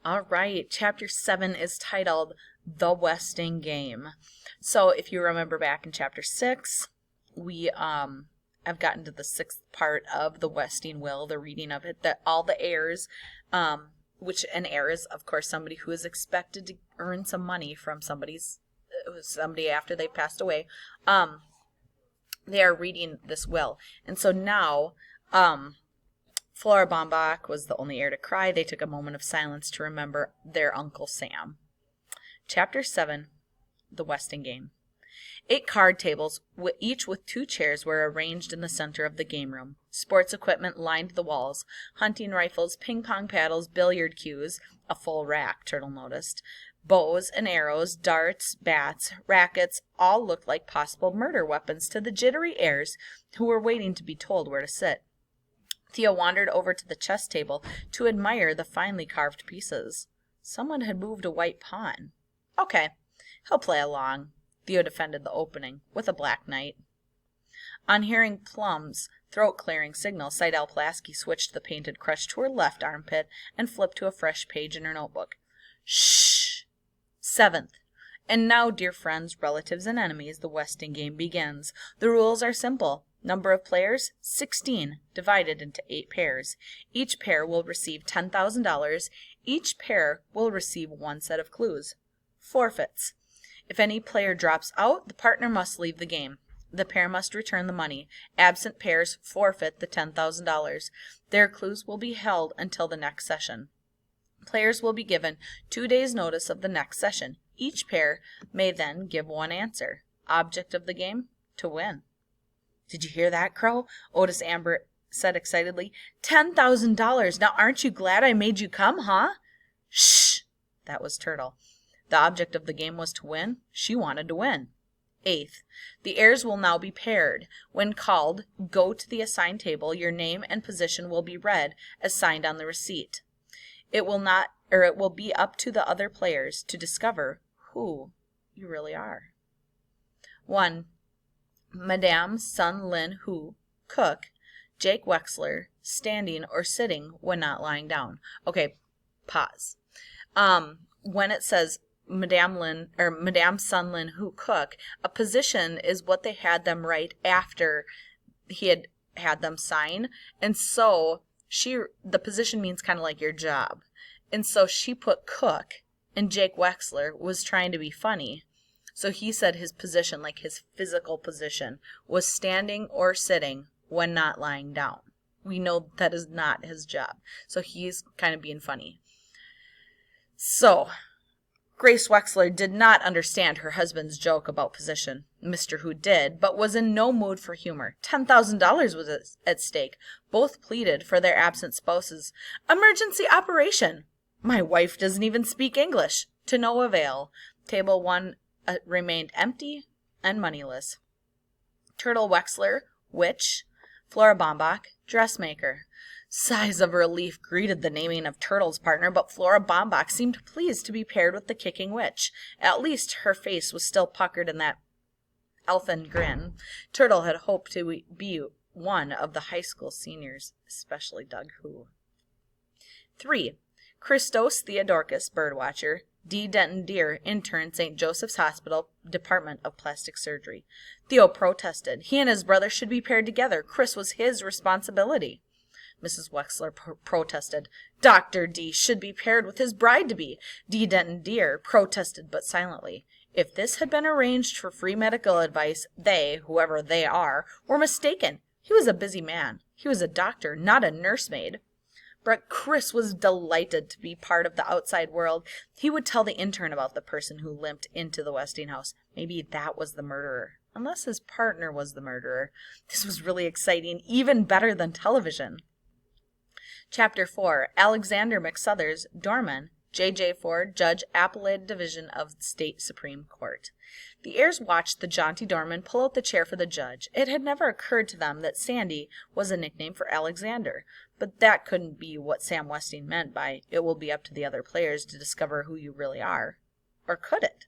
All right, chapter 7 is titled The Westing Game. So if you remember back in chapter 6, we have gotten to the sixth part of the Westing will, the reading of it, that all the heirs, which an heir is, of course, somebody who is expected to earn some money from somebody after they've passed away, they are reading this will. And so now, Flora Baumbach was the only heir to cry. They took a moment of silence to remember their Uncle Sam. Chapter 7, The Westing Game. 8 card tables, each with 2 chairs, were arranged in the center of the game room. Sports equipment lined the walls. Hunting rifles, ping-pong paddles, billiard cues, a full rack, Turtle noticed, bows and arrows, darts, bats, rackets, all looked like possible murder weapons to the jittery heirs who were waiting to be told where to sit. Theo wandered over to the chess table to admire the finely carved pieces. Someone had moved a white pawn. Okay, he'll play along. Theo defended the opening with a black knight. On hearing Plum's throat-clearing signal, Seidel Pulaski switched the painted crutch to her left armpit and flipped to a fresh page in her notebook. Shh! 7th. And now, dear friends, relatives, and enemies, the Westing game begins. The rules are simple. Number of players, 16, divided into 8 pairs. Each pair will receive $10,000. Each pair will receive 1 set of clues. Forfeits. If any player drops out, the partner must leave the game. The pair must return the money. Absent pairs forfeit the $10,000. Their clues will be held until the next session. Players will be given 2 days' notice of the next session. Each pair may then give 1 answer. Object of the game? To win. Did you hear that, Crow? Otis Amber said excitedly. $10,000. Now aren't you glad I made you come, huh? Shh! That was Turtle. The object of the game was to win. She wanted to win. 8th. The heirs will now be paired. When called, go to the assigned table. Your name and position will be read as signed on the receipt. It will be up to the other players to discover who you really are. 1. Madame Sun Lin Hu, cook, Jake Wexler, standing or sitting when not lying down. Okay, pause. When it says Madame Sun Lin Hu, cook, a position is what they had them write after he had them sign, and so the position means kind of like your job, and so she put cook, and Jake Wexler was trying to be funny. So he said his position, like his physical position, was standing or sitting when not lying down. We know that is not his job. So he's kind of being funny. So Grace Wexler did not understand her husband's joke about position. Mr. Hu did, but was in no mood for humor. $10,000 was at stake. Both pleaded for their absent spouses. Emergency operation! My wife doesn't even speak English. To no avail. Table 1 remained empty and moneyless. Turtle Wexler, witch. Flora Baumbach, dressmaker. Sighs of relief greeted the naming of Turtle's partner, but Flora Baumbach seemed pleased to be paired with the kicking witch. At least her face was still puckered in that elfin grin. Turtle had hoped to be one of the high school seniors, especially Doug Hu. 3. Christos Theodorkus, birdwatcher. D. Denton Deer, intern, St. Joseph's Hospital, Department of Plastic Surgery. Theo protested. He and his brother should be paired together. Chris was his responsibility. Mrs. Wexler protested. Dr. D should be paired with his bride-to-be. D. Denton Deer protested, but silently. If this had been arranged for free medical advice, they, whoever they are, were mistaken. He was a busy man. He was a doctor, not a nursemaid. But Chris was delighted to be part of the outside world. He would tell the intern about the person who limped into the Westing house. Maybe that was the murderer, unless his partner was the murderer. This was really exciting, even better than television. Chapter 4, Alexander McSuthers, doorman, J.J. Ford, Judge, Appellate Division of State Supreme Court. The heirs watched the jaunty doorman pull out the chair for the judge. It had never occurred to them that Sandy was a nickname for Alexander, but that couldn't be what Sam Westing meant by, it will be up to the other players to discover who you really are. Or could it?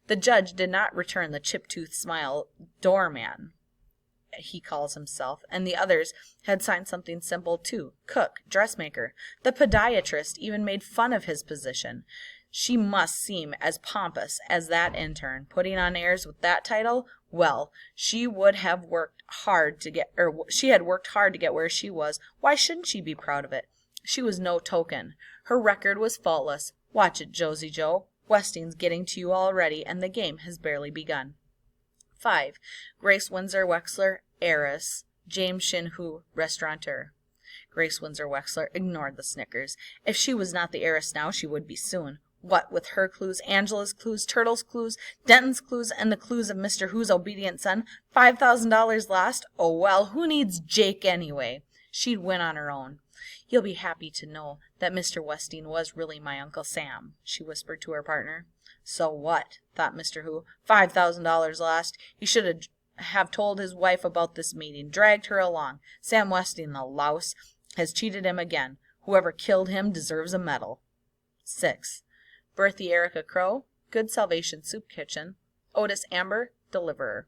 The judge did not return the chip-toothed smile, doorman. he calls himself, and the others had signed something simple too: cook, dressmaker. The podiatrist even made fun of his position. She must seem as pompous as that intern, putting on airs with that title. Well, she would have worked hard to get, she had worked hard to get where she was. Why shouldn't she be proud of it? She was no token. Her record was faultless. Watch it, Josie Joe. Westing's getting to you already, and the game has barely begun. 5. Grace Windsor Wexler, heiress. James Shinhu, restaurateur. Grace Windsor Wexler ignored the snickers. If she was not the heiress now, she would be soon. What with her clues, Angela's clues, Turtle's clues, Denton's clues, and the clues of Mr. Who's obedient son, $5,000 lost? Oh well, who needs Jake anyway? She'd win on her own. You'll be happy to know that Mr. Westing was really my Uncle Sam, she whispered to her partner. So what? Thought Mr. Who. $5,000 lost. He should have told his wife about this meeting, dragged her along. Sam Westing, the louse, has cheated him again. Whoever killed him deserves a medal. 6. Berthy Erica Crow, Good Salvation Soup Kitchen. Otis Amber, deliverer.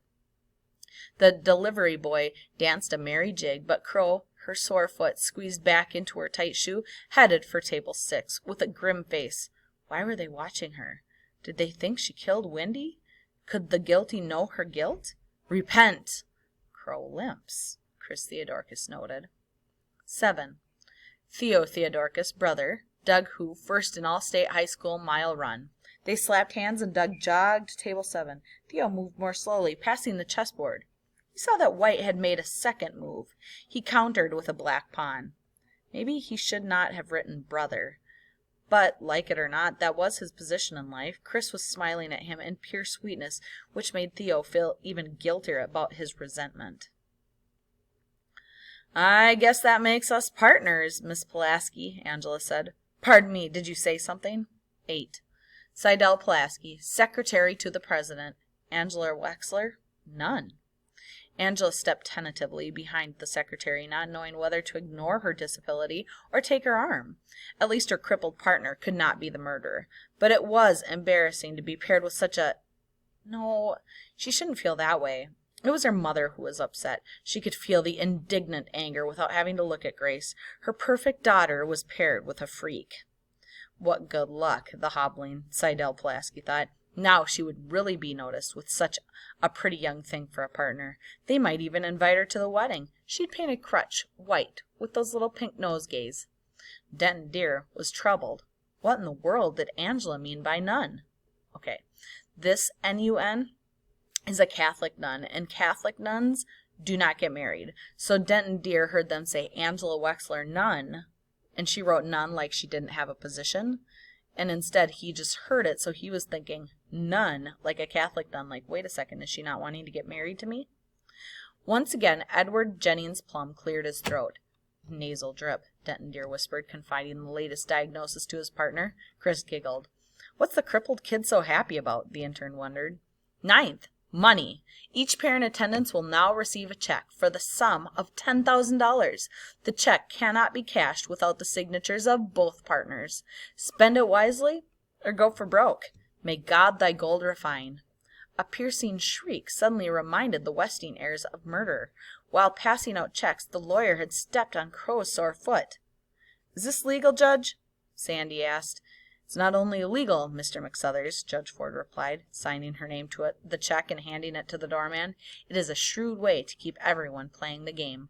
The delivery boy danced a merry jig, but Crow, her sore foot squeezed back into her tight shoe, headed for table 6 with a grim face. Why were they watching her? Did they think she killed Wendy? Could the guilty know her guilt? Repent! Crow limps, Chris Theodorkus noted. 7. Theo Theodorkus, brother. Doug Who, first in all-state high school mile run. They slapped hands and Doug jogged to table 7. Theo moved more slowly, passing the chessboard. He saw that White had made a second move. He countered with a black pawn. Maybe he should not have written brother. But, like it or not, that was his position in life. Chris was smiling at him in pure sweetness, which made Theo feel even guiltier about his resentment. I guess that makes us partners, Miss Pulaski, Angela said. Pardon me, did you say something? 8. Seidel Pulaski, secretary to the president. Angela Wexler? None. Angela stepped tentatively behind the secretary, not knowing whether to ignore her disability or take her arm. At least her crippled partner could not be the murderer. But it was embarrassing to be paired with such a... No, she shouldn't feel that way. It was her mother who was upset. She could feel the indignant anger without having to look at Grace. Her perfect daughter was paired with a freak. What good luck, the hobbling Seidel Pulaski thought. Now she would really be noticed with such a pretty young thing for a partner. They might even invite her to the wedding. She'd paint a crutch white with those little pink nosegays. Denton Deer was troubled. What in the world did Angela mean by nun? Okay, this N-U-N is a Catholic nun, and Catholic nuns do not get married. So Denton Deer heard them say Angela Wexler nun, and she wrote nun like she didn't have a position. And instead, he just heard it, so he was thinking nun, like a Catholic nun, like, wait a second, is she not wanting to get married to me? Once again, Edward Jennings Plum cleared his throat. Nasal drip, Denton Deer whispered, confiding the latest diagnosis to his partner. Chris giggled. What's the crippled kid so happy about? The intern wondered. 9th, money. Each pair in attendance will now receive a check for the sum of $10,000. The check cannot be cashed without the signatures of both partners. Spend it wisely or go for broke. May God thy gold refine. A piercing shriek suddenly reminded the Westing heirs of murder. While passing out checks, the lawyer had stepped on Crow's sore foot. Is this legal, Judge? Sandy asked. It's not only illegal, Mr. McSuthers, Judge Ford replied, signing her name to it, the check and handing it to the doorman. It is a shrewd way to keep everyone playing the game.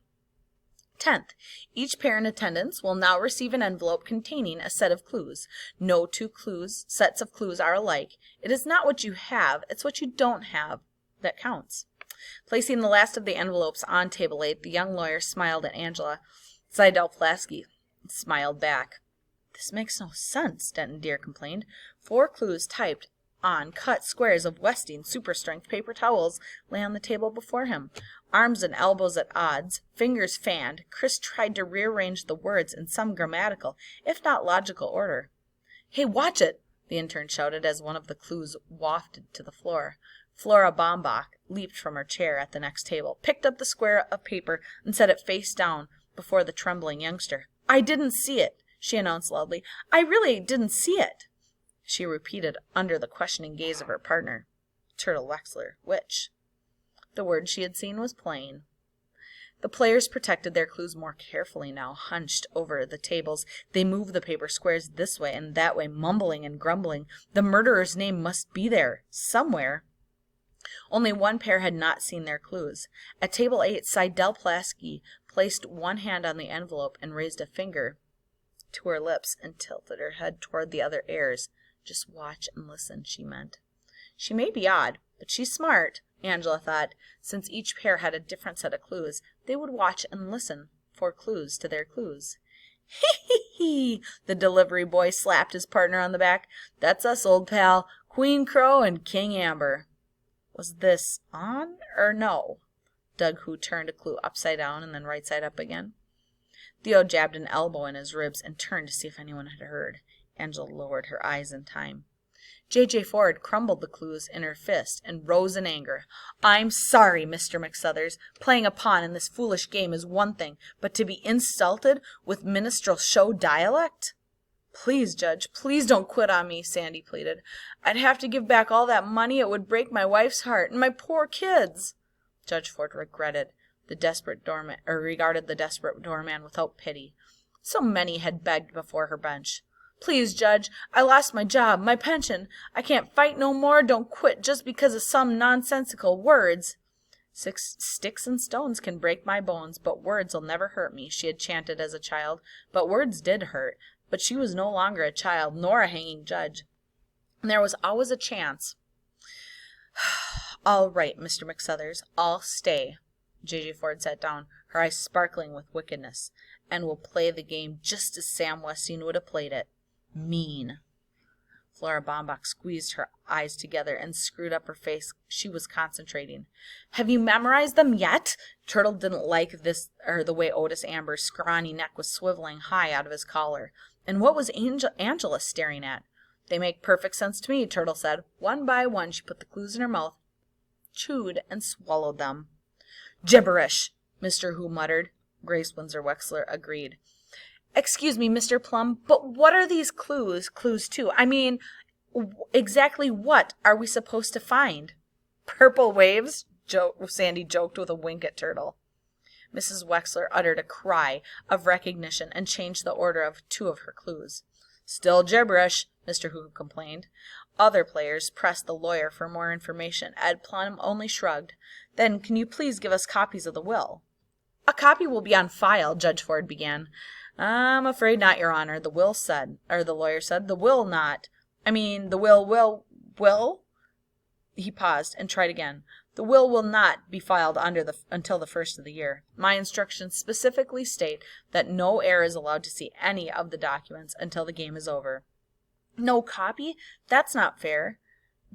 10th, each pair in attendance will now receive an envelope containing a set of clues. No two sets of clues are alike. It is not what you have, it's what you don't have that counts. Placing the last of the envelopes on table 8, the young lawyer smiled at Angela. Seidel Pulaski smiled back. This makes no sense, Denton Deer complained. 4 clues typed on cut squares of Westing super-strength paper towels lay on the table before him. Arms and elbows at odds, fingers fanned, Chris tried to rearrange the words in some grammatical, if not logical order. Hey, watch it! The intern shouted as one of the clues wafted to the floor. Flora Baumbach leaped from her chair at the next table, picked up the square of paper, and set it face down before the trembling youngster. I didn't see it, she announced loudly. I really didn't see it. She repeated under the questioning gaze of her partner. Turtle Wexler, which? The word she had seen was plain. The players protected their clues more carefully now. Hunched over the tables, they moved the paper squares this way and that way, mumbling and grumbling. The murderer's name must be there, somewhere. Only one pair had not seen their clues. At table 8, Seidel Pulaski placed one hand on the envelope and raised a finger to her lips and tilted her head toward the other heirs. Just watch and listen, she meant. She may be odd, but she's smart, Angela thought. Since each pair had a different set of clues, they would watch and listen for clues to their clues. Hee! The delivery boy slapped his partner on the back. That's us, old pal. Queen Crow and King Amber. Was this on or no? Doug Who turned a clue upside down and then right side up again. Theo jabbed an elbow in his ribs and turned to see if anyone had heard. Angela lowered her eyes in time. J.J. Ford crumbled the clues in her fist and rose in anger. I'm sorry, Mr. McSuthers. Playing a pawn in this foolish game is one thing, but to be insulted with minstrel show dialect? Please, Judge, please don't quit on me, Sandy pleaded. I'd have to give back all that money. It would break my wife's heart and my poor kids. Judge Ford regarded the desperate doorman without pity. So many had begged before her bench. Please, Judge, I lost my job, my pension. I can't fight no more. Don't quit just because of some nonsensical words. Sticks and stones can break my bones, but words'll never hurt me, she had chanted as a child. But words did hurt. But she was no longer a child, nor a hanging judge. And there was always a chance. All right, Mr. McSuthers, I'll stay. J.J. Ford sat down, her eyes sparkling with wickedness, and will play the game just as Sam Westing would have played it. Mean. Flora Baumbach squeezed her eyes together and screwed up her face. She was concentrating. Have you memorized them yet? Turtle didn't like the way Otis Amber's scrawny neck was swiveling high out of his collar. And what was Angela staring at? They make perfect sense to me, Turtle said. One by one she put the clues in her mouth, chewed and swallowed them. Gibberish, Mr. Who muttered. Grace Windsor Wexler agreed. Excuse me, Mr. Plum, but what are these clues to? I mean, exactly what are we supposed to find? Purple waves? Sandy joked with a wink at Turtle. Mrs. Wexler uttered a cry of recognition and changed the order of two of her clues. Still gibberish, Mr. Who complained. Other players pressed the lawyer for more information. Ed Plum only shrugged. Then can you please give us copies of the will? A copy will be on file, Judge Ford began. I'm afraid not, Your Honor. The lawyer said. The will not. I mean, the will? He paused and tried again. The will not be filed until the first of the year. My instructions specifically state that no heir is allowed to see any of the documents until the game is over. No copy? That's not fair.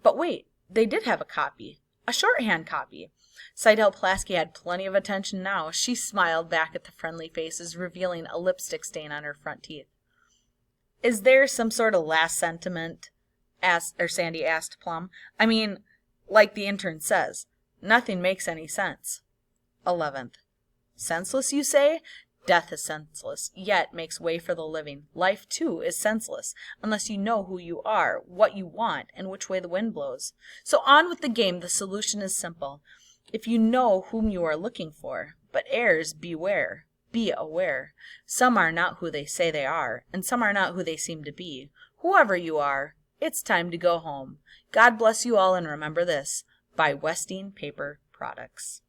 But wait, they did have a copy. A shorthand copy. Seidel Pulaski had plenty of attention now. She smiled back at the friendly faces, revealing a lipstick stain on her front teeth. Is there some sort of last sentiment? Sandy asked Plum. I mean, like the intern says, nothing makes any sense. 11th. Senseless, you say? Death is senseless, yet makes way for the living. Life, too, is senseless, unless you know who you are, what you want, and which way the wind blows. So on with the game. The solution is simple. If you know whom you are looking for, but heirs beware, be aware. Some are not who they say they are, and some are not who they seem to be. Whoever you are, it's time to go home. God bless you all, and remember this, buy Westing Paper Products.